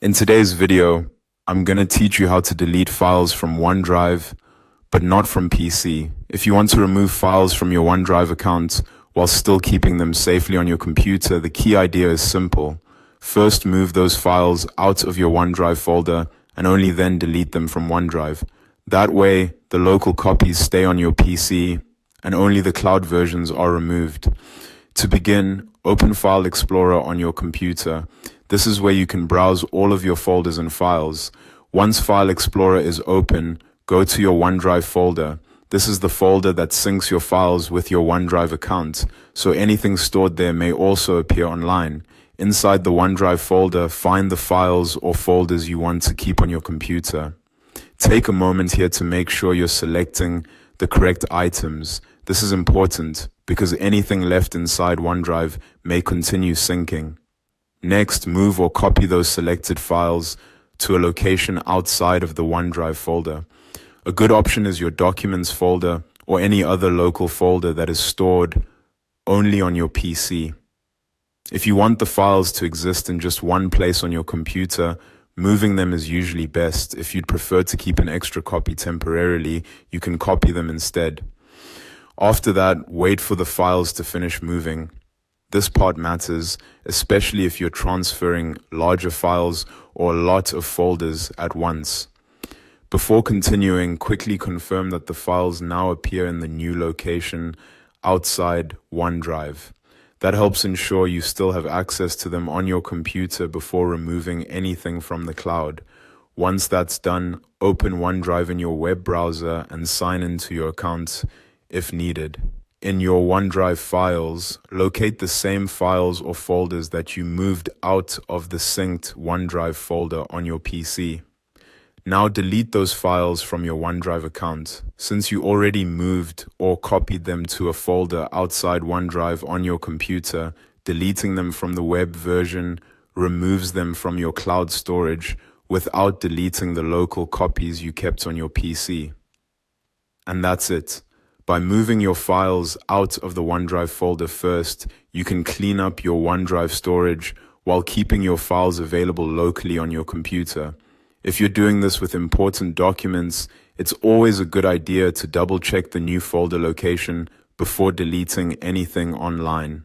In today's video, I'm going to teach you how to delete files from OneDrive, but not from PC. If you want to remove files from your OneDrive account while still keeping them safely on your computer, the key idea is simple. First, move those files out of your OneDrive folder and only then delete them from OneDrive. That way, the local copies stay on your PC and only the cloud versions are removed. To begin, open File Explorer on your computer. This is where you can browse all of your folders and files. Once File Explorer is open, go to your OneDrive folder. This is the folder that syncs your files with your OneDrive account, so anything stored there may also appear online. Inside the OneDrive folder, find the files or folders you want to keep on your computer. Take a moment here to make sure you're selecting the correct items. This is important because anything left inside OneDrive may continue syncing. Next, move or copy those selected files to a location outside of the OneDrive folder. A good option is your Documents folder or any other local folder that is stored only on your PC. If you want the files to exist in just one place on your computer, moving them is usually best. If you'd prefer to keep an extra copy temporarily, you can copy them instead. After that, wait for the files to finish moving. This part matters, especially if you're transferring larger files or a lot of folders at once. Before continuing, quickly confirm that the files now appear in the new location outside OneDrive. That helps ensure you still have access to them on your computer before removing anything from the cloud. Once that's done, open OneDrive in your web browser and sign into your account if needed. In your OneDrive files, locate the same files or folders that you moved out of the synced OneDrive folder on your PC. Now delete those files from your OneDrive account. Since you already moved or copied them to a folder outside OneDrive on your computer, deleting them from the web version removes them from your cloud storage without deleting the local copies you kept on your PC. And that's it. By moving your files out of the OneDrive folder first, you can clean up your OneDrive storage while keeping your files available locally on your computer. If you're doing this with important documents, it's always a good idea to double-check the new folder location before deleting anything online.